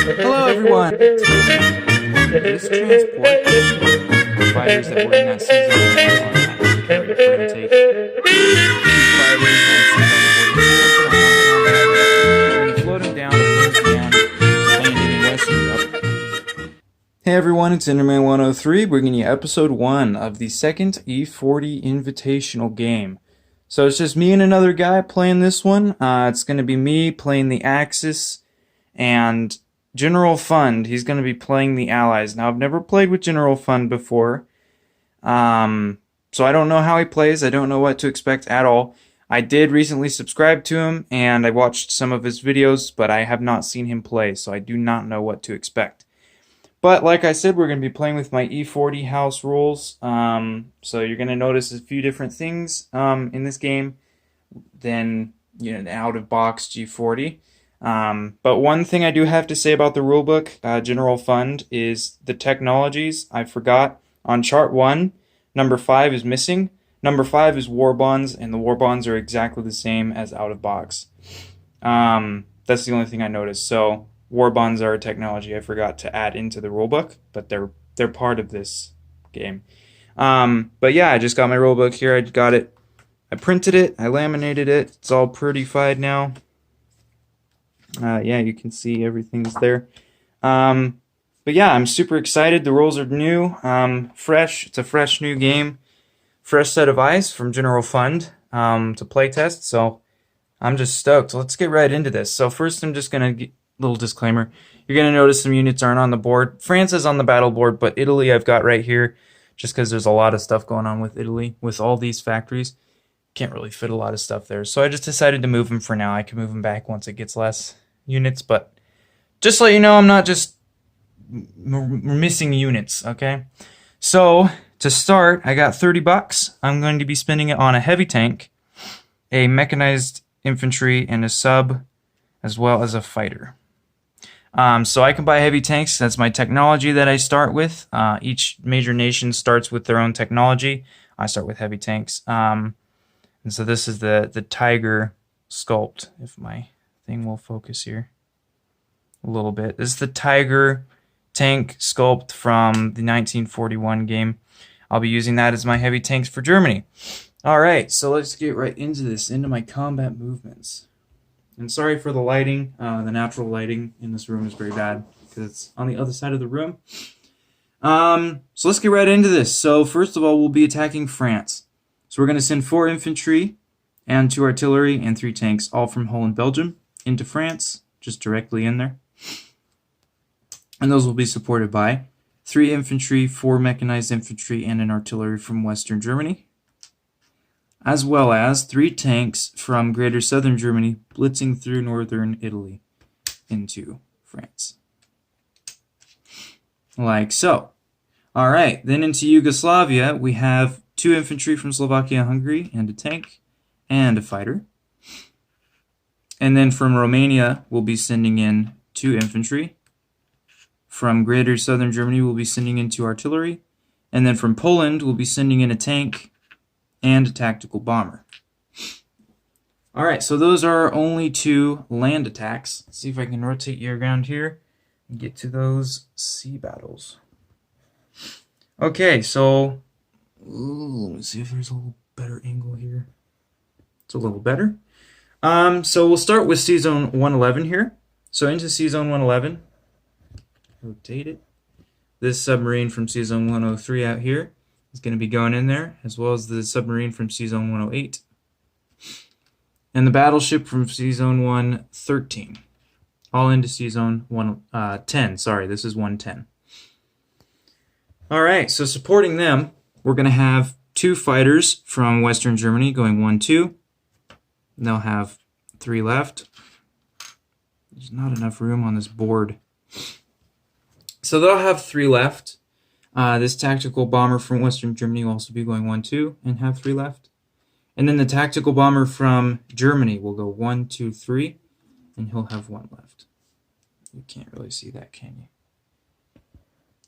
Hello everyone! This transport, the fighters that were in that season are carried for intake. These fighters and float them down and landing in Western Europe. Hey everyone, it's Enderman 103 bringing you episode 1 of the second E40 Invitational game. So it's just me and another guy playing this one. It's going to be me playing the Axis and Generalfund. He's going to be playing the Allies. Now I've never played with Generalfund before. So I don't know how he plays. I don't know what to expect at all. I did recently subscribe to him and I watched some of his videos, but I have not seen him play, so I do not know what to expect. But like I said, we're going to be playing with my E40 house rules. So you're going to notice a few different things in this game than the out-of-box G40. But one thing I do have to say about the rulebook, Generalfund, is the technologies. I forgot. On chart 1, number 5 is missing. Number 5 is war bonds, and the war bonds are exactly the same as out-of-box. That's the only thing I noticed. So war bonds are a technology I forgot to add into the rulebook, but they're part of this game. But yeah, I just got my rulebook here. I got it. I printed it. I laminated it. It's all prettified now. Yeah, you can see everything's there. But yeah, I'm super excited. The rules are new, fresh. It's a fresh new game. Fresh set of eyes from Generalfund to playtest. So I'm just stoked. So let's get right into this. So first, I'm just gonna get little disclaimer. You're going to notice some units aren't on the board. France is on the battle board, but Italy I've got right here just because there's a lot of stuff going on with Italy with all these factories. Can't really fit a lot of stuff there. So I just decided to move them for now. I can move them back once it gets less units, but just so you know, I'm not just missing units, okay? So to start, I got 30 bucks. I'm going to be spending it on a heavy tank, a mechanized infantry, and a sub, as well as a fighter. So I can buy heavy tanks. That's my technology that I start with. Each major nation starts with their own technology. I start with heavy tanks. And so this is the Tiger sculpt, if my thing will focus here a little bit. This is the Tiger tank sculpt from the 1941 game. I'll be using that as my heavy tanks for Germany. All right, so let's get right into this, into my combat movements. And sorry for the lighting. The natural lighting in this room is very bad because it's on the other side of the room. So let's get right into this. So first of all, we'll be attacking France. So we're going to send 4 infantry and 2 artillery and 3 tanks, all from Holland, Belgium, into France, just directly in there. And those will be supported by 3 infantry, 4 mechanized infantry, and an artillery from Western Germany, as well as 3 tanks from Greater Southern Germany blitzing through Northern Italy into France. Like so. All right, then into Yugoslavia, we have 2 infantry from Slovakia and Hungary, and a tank, and a fighter. And then from Romania, we'll be sending in 2 infantry. From Greater Southern Germany, we'll be sending in 2 artillery. And then from Poland, we'll be sending in a tank and a tactical bomber. All right, so those are only 2 land attacks. Let's see if I can rotate you around here and get to those sea battles. Okay, so let me see if there's a little better angle here. It's a little better. So we'll start with Sea Zone 111 here. So into Sea Zone 111, rotate it. This submarine from Sea Zone 103 out here is going to be going in there, as well as the submarine from Sea Zone 108. And the battleship from Sea Zone 113. All into Sea Zone 110. Sorry, this is 110. Alright, so supporting them, we're going to have 2 fighters from Western Germany going 1-2. They'll have 3 left. There's not enough room on this board. So they'll have 3 left. This tactical bomber from Western Germany will also be going 1-2 and have 3 left. And then the tactical bomber from Germany will go 1, 2, 3, and he'll have 1 left. You can't really see that, can you?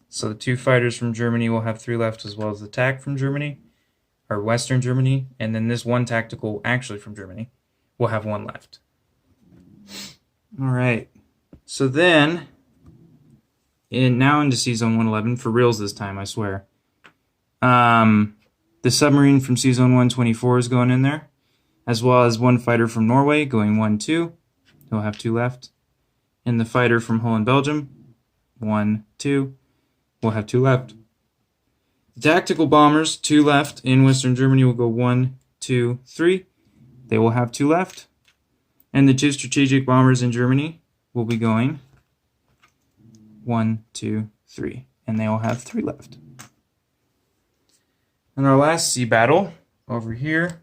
So the 2 fighters from Germany will have 3 left, as well as the TAC from Germany, or Western Germany, and then this 1 tactical, actually from Germany, will have 1 left. All right. So then now into Season 111, for reals this time, I swear. The submarine from Season 124 is going in there, as well as one fighter from Norway going 1-2. He'll have 2 left. And the fighter from Holland, Belgium, 1-2. We'll have 2 left. The tactical bombers, 2 left in Western Germany, will go 1, 2, 3. They will have 2 left. And the 2 strategic bombers in Germany will be going 1, 2, 3. And they will have 3 left. And our last sea battle, over here,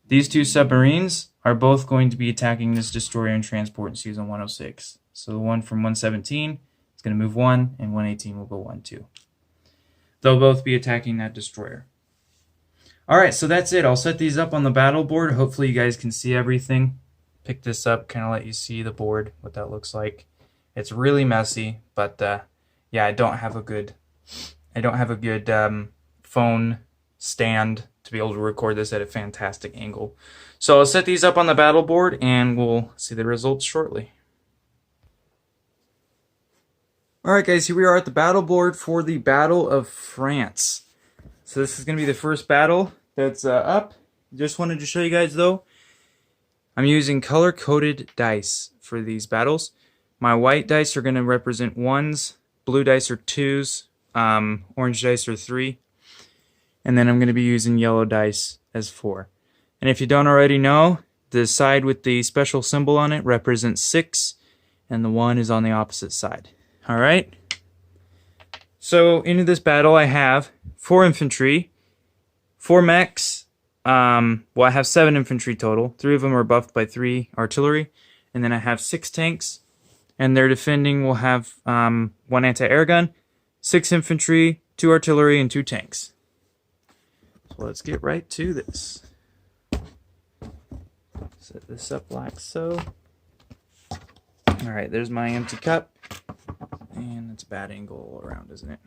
these 2 submarines are both going to be attacking this destroyer and transport in Season 106. So the one from 117 is going to move 1, and 118 will go 1, 2. They'll both be attacking that destroyer. Alright, so that's it. I'll set these up on the battle board. Hopefully you guys can see everything. Pick this up, kind of let you see the board, what that looks like. It's really messy, but yeah, I don't have a good phone stand to be able to record this at a fantastic angle. So I'll set these up on the battle board and we'll see the results shortly. Alright guys, here we are at the battle board for the Battle of France. So this is going to be the first battle that's up. Just wanted to show you guys though, I'm using color-coded dice for these battles. My white dice are going to represent 1s, blue dice are 2s, orange dice are 3, and then I'm going to be using yellow dice as 4. And if you don't already know, the side with the special symbol on it represents 6, and the 1 is on the opposite side. Alright? So, into this battle I have 4 infantry, 4 mechs, well I have 7 infantry total, 3 of them are buffed by 3 artillery, and then I have 6 tanks, and their defending will have 1 anti-air gun, 6 infantry, 2 artillery, and 2 tanks. So let's get right to this. Set this up like so. Alright, there's my empty cup. And it's a bad angle all around, isn't it?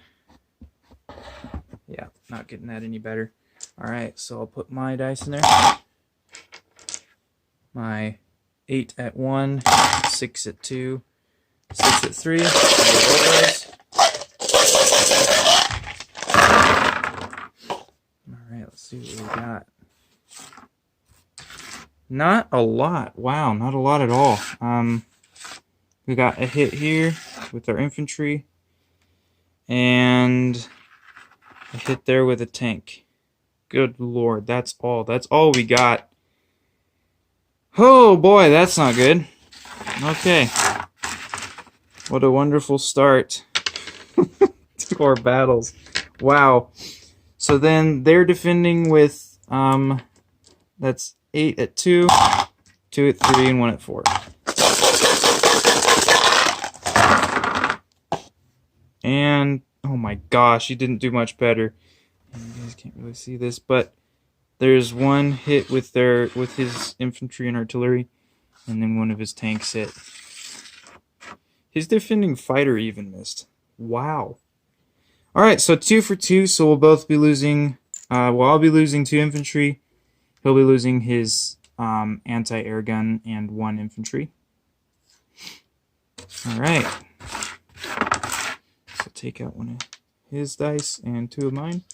Yeah, not getting that any better. Alright, so I'll put my dice in there. My 8 at 1, 6 at 2, 6 at 3. Alright, let's see what we got. Not a lot. Wow, not a lot at all. We got a hit here with our infantry, and a hit there with a tank. Good lord, that's all. That's all we got. Oh boy, that's not good. Okay. What a wonderful start to our battles. Wow. So then they're defending with, that's 8 at 2, 2 at 3, and 1 at 4. And, oh my gosh, he didn't do much better. You guys can't really see this, but there's 1 hit with his infantry and artillery, and then 1 of his tanks hit. His defending fighter even missed. Wow. Alright, so 2 for 2, so we'll both be losing, well, I'll be losing 2 infantry. He'll be losing his anti-air gun and 1 infantry. Alright. So take out 1 of his dice and 2 of mine.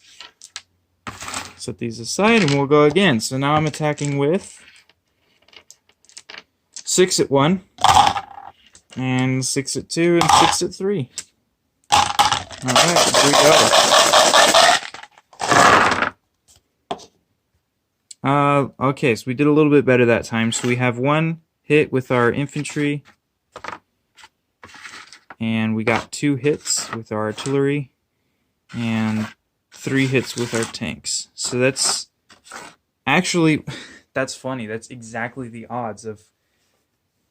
Set these aside and we'll go again. So now I'm attacking with 6 at 1, and 6 at 2, and 6 at 3. Alright, here we go. Okay, so we did a little bit better that time. So we have 1 hit with our infantry, and we got 2 hits with our artillery, and 3 hits with our tanks. So that's actually, that's funny. That's exactly the odds of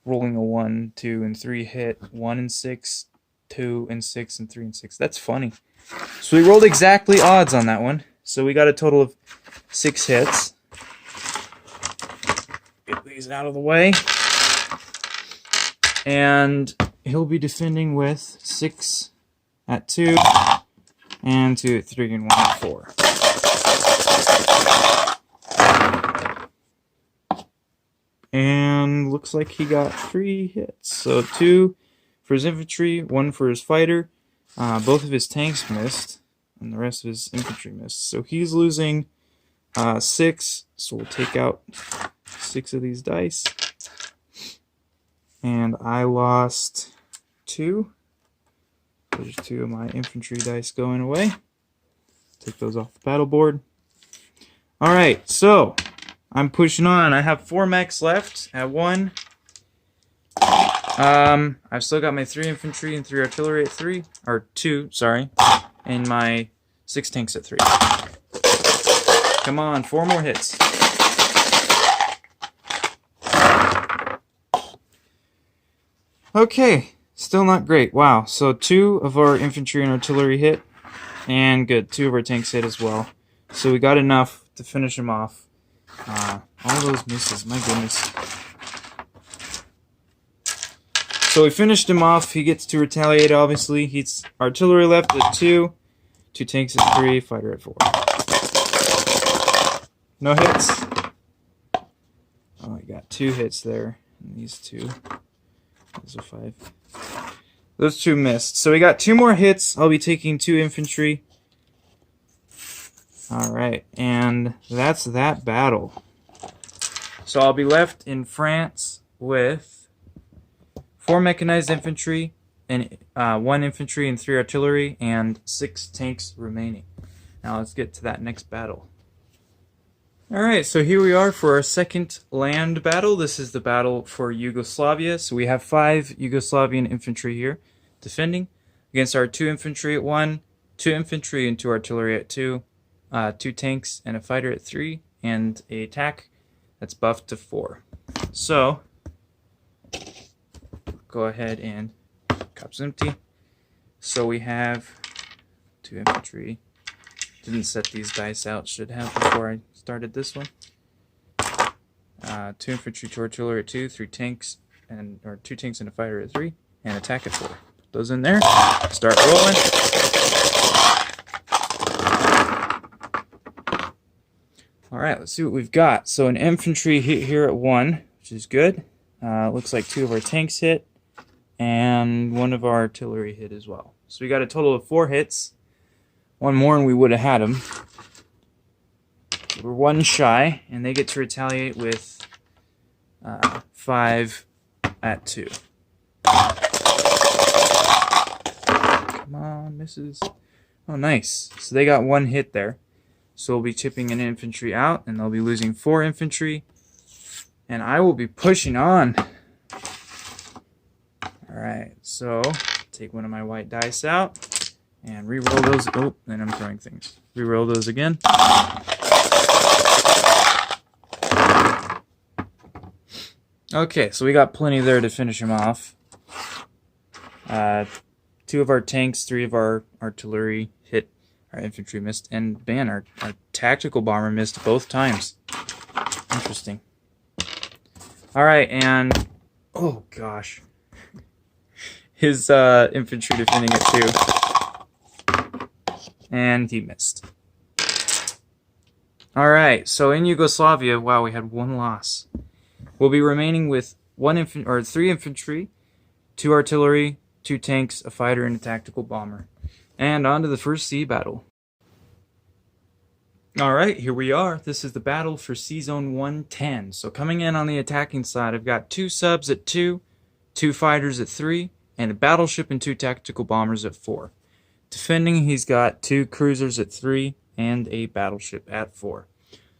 rolling a 1, 2, and 3 hit. 1 and 6, 2 and 6, and 3 and 6. That's funny. So we rolled exactly odds on that one. So we got a total of 6 hits. Get these out of the way. And he'll be defending with 6 at 2, and 2 at 3, and 1 at 4. And looks like he got 3 hits. So 2 for his infantry, 1 for his fighter. Both of his tanks missed, and the rest of his infantry missed. So he's losing 6. So we'll take out 6 of these dice. And I lost 2. There's 2 of my infantry dice going away. Take those off the battle board. Alright, so I'm pushing on. I have 4 mechs left at 1. I've still got my 3 infantry and 3 artillery at 3. Or 2, sorry. And my 6 tanks at 3. Come on, 4 more hits. Okay, still not great. Wow, so 2 of our infantry and artillery hit, and good, 2 of our tanks hit as well. So we got enough to finish him off. All those misses, my goodness. So we finished him off. He gets to retaliate, obviously. He's artillery left at 2, 2 tanks at 3, fighter at 4. No hits. Oh, I got 2 hits there, and these 2. Those are 5. Those 2 missed. So we got 2 more hits. I'll be taking 2 infantry. Alright, and that's that battle. So I'll be left in France with 4 mechanized infantry, and 1 infantry and 3 artillery, and 6 tanks remaining. Now let's get to that next battle. Alright, so here we are for our second land battle. This is the battle for Yugoslavia. So we have 5 Yugoslavian infantry here defending against our 2 infantry at 1, 2 infantry and 2 artillery at 2, 2 tanks and a fighter at 3, and a attack that's buffed to 4. So, go ahead and cup's empty. So we have 2 infantry. Didn't set these dice out, should have before I started this one. 2 infantry, 2 artillery at 2, 3 tanks, or 2 tanks and a fighter at 3, and attack at 4. Put those in there. Start rolling. Alright, let's see what we've got. So an infantry hit here at 1, which is good. Looks like 2 of our tanks hit, and 1 of our artillery hit as well. So we got a total of 4 hits. 1 more and we would have had them. We're 1 shy, and they get to retaliate with 5 at 2. Come on, misses. Oh, nice. So they got 1 hit there. So we'll be chipping an infantry out, and they'll be losing 4 infantry. And I will be pushing on. Alright, so take 1 of my white dice out. And re-roll those. Oh, and I'm throwing things. Re-roll those again. Okay, so we got plenty there to finish him off. 2 of our tanks, 3 of our artillery hit. Our infantry missed. And man, our tactical bomber missed both times. Interesting. Alright, and oh gosh. His infantry defending it too. And he missed. Alright, so in Yugoslavia, wow, we had 1 loss. We'll be remaining with 3 infantry, 2 artillery, 2 tanks, a fighter, and a tactical bomber. And on to the first sea battle. Alright, here we are. This is the battle for Sea Zone 110. So coming in on the attacking side, I've got 2 subs at 2, 2 fighters at 3, and a battleship and 2 tactical bombers at 4. Defending, he's got 2 cruisers at 3 and a battleship at 4.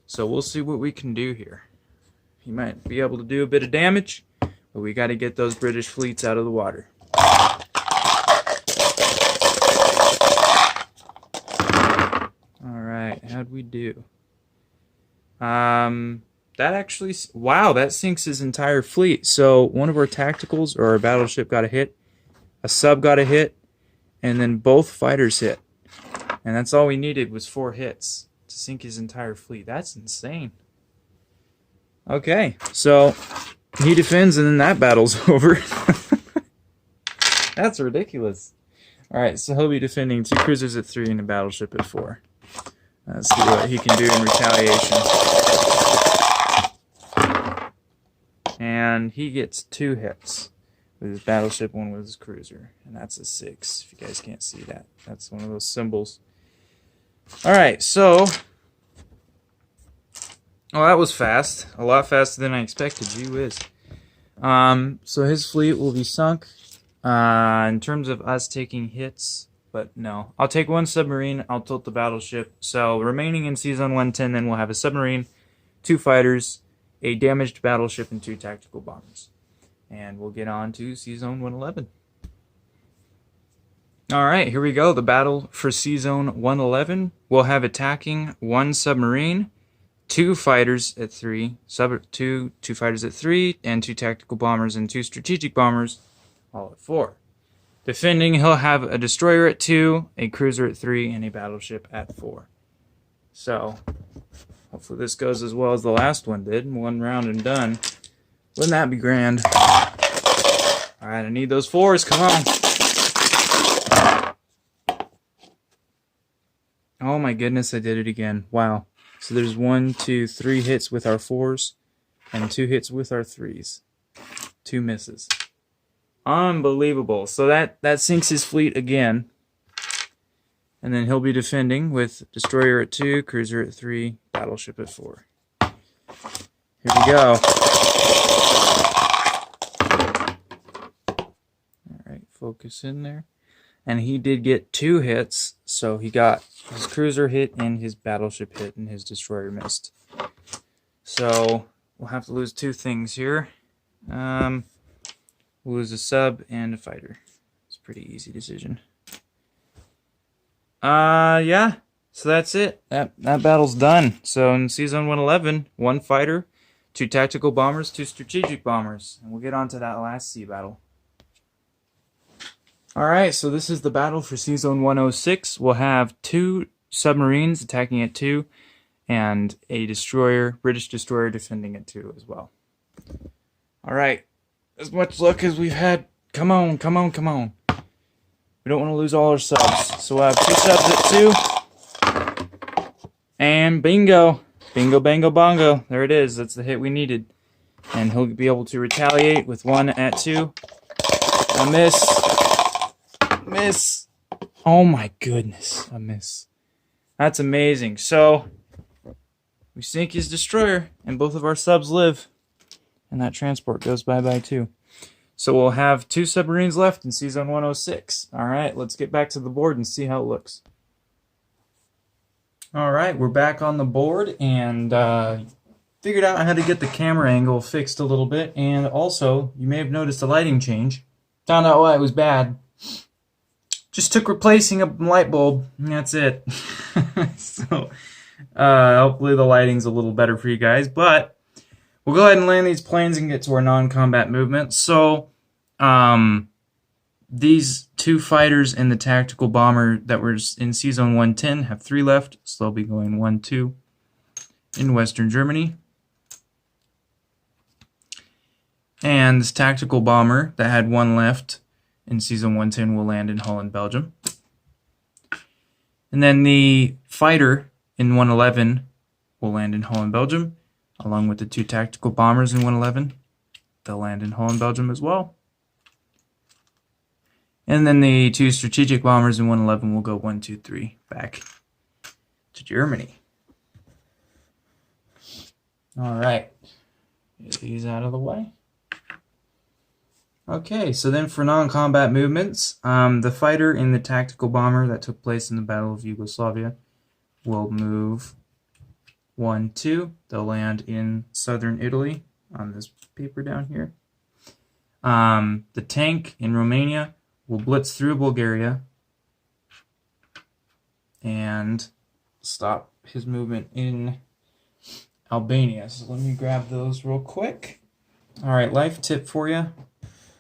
So we'll see what we can do here. He might be able to do a bit of damage, but we got to get those British fleets out of the water. Alright, how'd we do? That actually... Wow, that sinks his entire fleet. So one of our tacticals, or our battleship, got a hit. A sub got a hit. And then both fighters hit. And that's all we needed was 4 hits to sink his entire fleet. That's insane. Okay, so he defends and then that battle's over. That's ridiculous. Alright, so he'll be defending 2 cruisers at 3 and a battleship at 4. Let's see what he can do in retaliation. And he gets 2 hits with his battleship, one with his cruiser. And that's a 6, if you guys can't see that. That's one of those symbols. Alright, so... Oh, that was fast. A lot faster than I expected. Gee whiz. So his fleet will be sunk. In terms of us taking hits, but no. I'll take 1 submarine. I'll tilt the battleship. So remaining in Season 110, then we'll have a submarine, 2 fighters, a damaged battleship, and 2 tactical bombers. And we'll get on to Season 111. Alright, here we go. The battle for Season 111. We'll have attacking 1 submarine, 2 fighters at 3, two fighters at 3, and 2 tactical bombers and 2 strategic bombers, all at 4. Defending, he'll have a destroyer at 2, a cruiser at 3, and a battleship at 4. So, hopefully this goes as well as the last one did. 1 round and done. Wouldn't that be grand? Alright, I need those 4s. Come on. Oh my goodness, I did it again. Wow. So there's 1, 2, 3 hits with our 4s and 2 hits with our 3s. 2 misses. Unbelievable. So that sinks his fleet again. And then he'll be defending with destroyer at 2, cruiser at 3, battleship at 4. Here we go. Alright, focus in there. And he did get 2 hits, so he got his cruiser hit and his battleship hit and his destroyer missed. So we'll have to lose 2 things here. We'll lose a sub and a fighter. It's a pretty easy decision. Yeah. So that's it. That battle's done. So in Season 111, 1 fighter, 2 tactical bombers, 2 strategic bombers. And we'll get on to that last sea battle. Alright, so this is the battle for Season 106. We'll have 2 submarines attacking at 2, and a destroyer, British destroyer, defending at 2 as well. Alright, as much luck as we've had. Come on, come on, come on. We don't want to lose all our subs. So we'll have 2 subs at 2. And bingo. Bingo, bango, bongo. There it is. That's the hit we needed. And he'll be able to retaliate with 1 at 2. A miss. Miss. Oh my goodness. A miss. That's amazing. So, we sink his destroyer, and both of our subs live. And that transport goes bye-bye too. So we'll have 2 submarines left in Season 106. Alright, let's get back to the board and see how it looks. Alright, we're back on the board, and figured out how to get the camera angle fixed a little bit. And also, you may have noticed a lighting change. Found out why it was bad. Just took replacing a light bulb, and that's it. So, hopefully the lighting's a little better for you guys, but we'll go ahead and land these planes and get to our non-combat movement. So, these 2 fighters and the tactical bomber that were in Season 110 have 3 left, so they'll be going 1, 2 in Western Germany. And this tactical bomber that had 1 left in Season 110 will land in Holland, Belgium. And then the fighter in 111 will land in Holland, Belgium, along with the 2 tactical bombers in 111. They'll land in Holland, Belgium as well. And then the 2 strategic bombers in 111 will go 1, 2, 3 back to Germany. All right, get these out of the way. Okay, so then for non-combat movements, the fighter and the tactical bomber that took place in the Battle of Yugoslavia will move 1, 2. They'll land in southern Italy on this paper down here. The tank in Romania will blitz through Bulgaria and stop his movement in Albania. So let me grab those real quick. All right, life tip for you.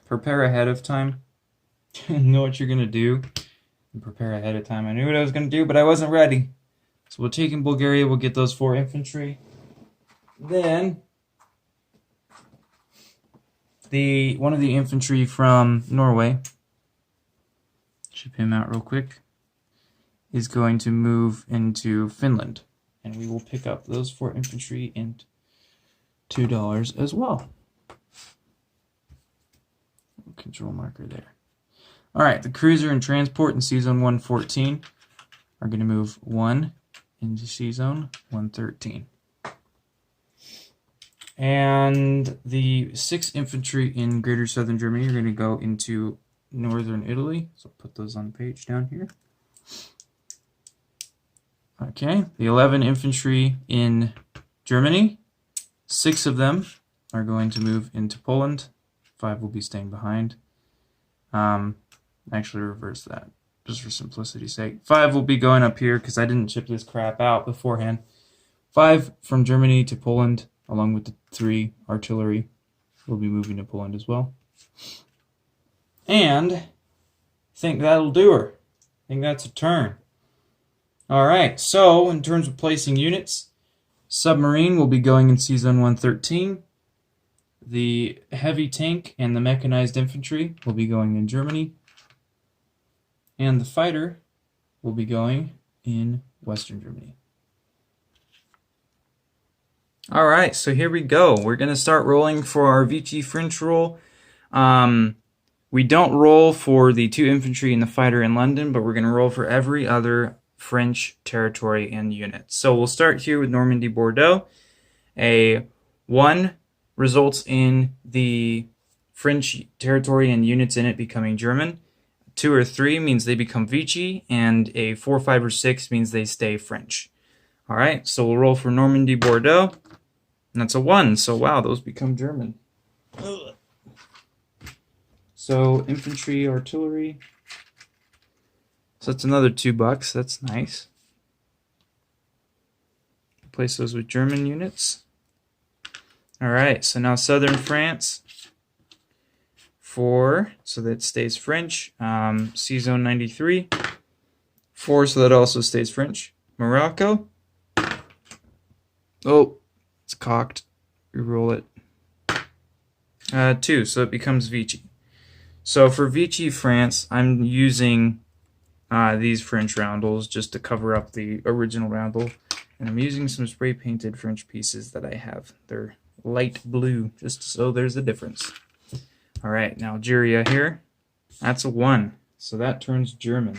Prepare ahead of time. Know what you're going to do. And prepare ahead of time. I knew what I was going to do, but I wasn't ready. So we'll take in Bulgaria. We'll get those 4 infantry. Then, one of the infantry from Norway, ship him out real quick, is going to move into Finland. And we will pick up those 4 infantry and $2 as well. control marker there. All right, the cruiser and transport in C-Zone 114 are going to move 1 into C-Zone 113. And the 6th Infantry in Greater Southern Germany are going to go into Northern Italy. So I'll put those on the page down here. Okay, the 11 Infantry in Germany, 6 of them are going to move into Poland. 5 will be staying behind. Actually reverse that, just for simplicity's sake. 5 will be going up here because I didn't ship this crap out beforehand. 5 from Germany to Poland, along with the 3 artillery, will be moving to Poland as well. And I think that'll do her. I think that's a turn. Alright, so in terms of placing units, submarine will be going in C-Zone 113. The heavy tank and the mechanized infantry will be going in Germany. And the fighter will be going in Western Germany. Alright, so here we go. We're going to start rolling for our Vichy French roll. We don't roll for the 2 infantry and the fighter in London, but we're going to roll for every other French territory and unit. So we'll start here with Normandy Bordeaux. A 1 results in the French territory and units in it becoming German. 2 or 3 means they become Vichy, and a 4, 5, or 6 means they stay French. Alright, so we'll roll for Normandy Bordeaux, and that's a 1, so wow, those become German. Ugh. So infantry, artillery. So that's another $2. That's nice. Place those with German units. Alright, so now southern France. 4, so that stays French. C-Zone 93. 4, so that also stays French. Morocco. Oh, it's cocked. Reroll it. 2, so it becomes Vichy. So for Vichy France, I'm using these French roundels just to cover up the original roundel. And I'm using some spray painted French pieces that I have. They're light blue, just so there's a difference. Alright, now Algeria here. That's a 1, so that turns German.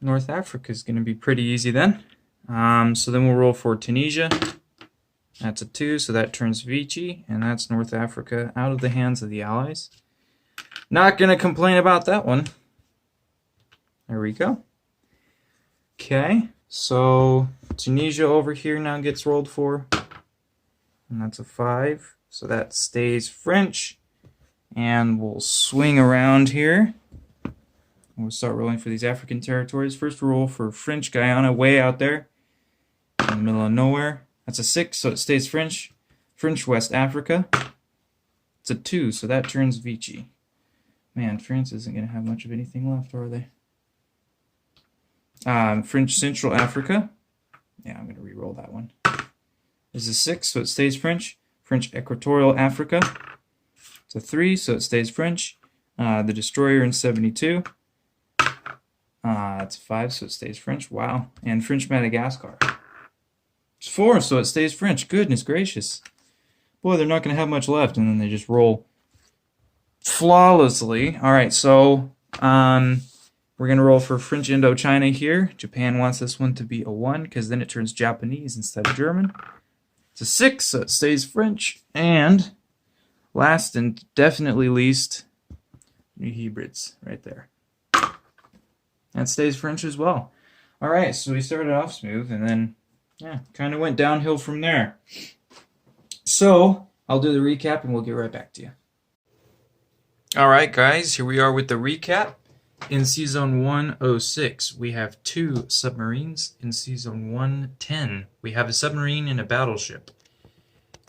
North Africa is going to be pretty easy then. So then we'll roll for Tunisia. That's a 2, so that turns Vichy, and that's North Africa out of the hands of the Allies. Not going to complain about that one. There we go. Okay, so Tunisia over here now gets rolled for, and that's a 5, so that stays French. And we'll swing around here. We'll start rolling for these African territories. First roll for French Guyana, way out there in the middle of nowhere. That's a 6, so it stays French. French West Africa. It's a 2, so that turns Vichy. Man, France isn't going to have much of anything left, are they? French Central Africa. Yeah, I'm going to re-roll that one. This is a 6, so it stays French. French Equatorial Africa. It's a 3, so it stays French. The Destroyer in 72. It's a 5, so it stays French. Wow. And French Madagascar. It's 4, so it stays French. Goodness gracious. Boy, they're not going to have much left, and then they just roll flawlessly. Alright, so we're going to roll for French Indochina here. Japan wants this one to be a 1, because then it turns Japanese instead of German. It's a 6, so it stays French. And last and definitely least, New Hebrides right there. That stays French as well. Alright, so we started off smooth, and then yeah, kind of went downhill from there. So, I'll do the recap and we'll get right back to you. Alright guys, here we are with the recap. In C-Zone 106, we have 2 submarines. In C-Zone 110, we have a submarine and a battleship.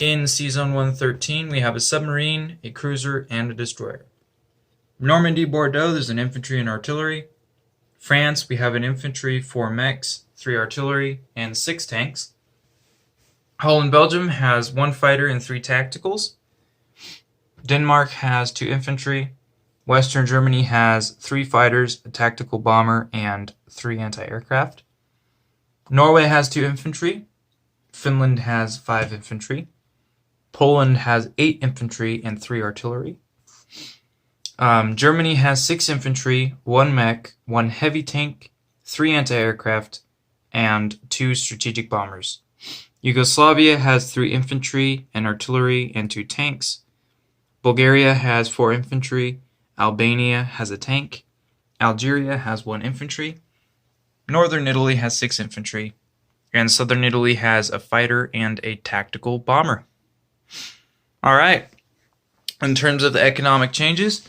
In C-Zone 113, we have a submarine, a cruiser, and a destroyer. Normandy Bordeaux, there's an infantry and artillery. France, we have an infantry, 4 mechs, 3 artillery, and 6 tanks. Holland, Belgium has 1 fighter and 3 tacticals. Denmark has 2 infantry. Western Germany has 3 fighters, a tactical bomber, and 3 anti-aircraft. Norway has 2 infantry. Finland has 5 infantry. Poland has 8 infantry and 3 artillery. Germany has 6 infantry, 1 mech, 1 heavy tank, 3 anti-aircraft, and 2 strategic bombers. Yugoslavia has 3 infantry and artillery and 2 tanks. Bulgaria has 4 infantry. Albania has a tank. Algeria has 1 infantry. Northern Italy has 6 infantry. And Southern Italy has a fighter and a tactical bomber. All right. In terms of the economic changes,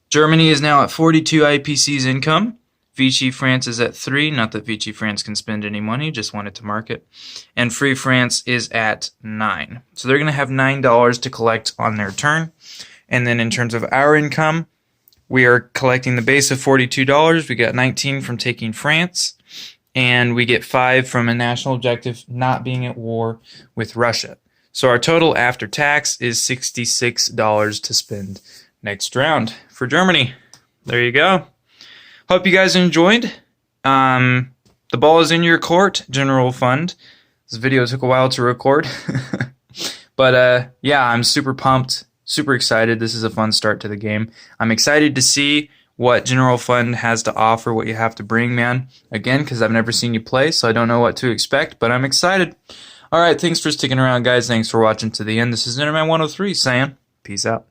Germany is now at 42 IPC's income. Vichy France is at 3. Not that Vichy France can spend any money, just wanted to mark it. And Free France is at 9. So they're going to have $9 to collect on their turn. And then in terms of our income, we are collecting the base of $42. We got 19 from taking France. And we get 5 from a national objective not being at war with Russia. So our total after tax is $66 to spend next round for Germany. There you go. Hope you guys enjoyed. The ball is in your court, Generalfund. This video took a while to record. But yeah, I'm super pumped, super excited. This is a fun start to the game. I'm excited to see what Generalfund has to offer, what you have to bring, man. Again, because I've never seen you play, so I don't know what to expect, but I'm excited. All right, thanks for sticking around, guys. Thanks for watching to the end. This is Enderman 103 saying peace out.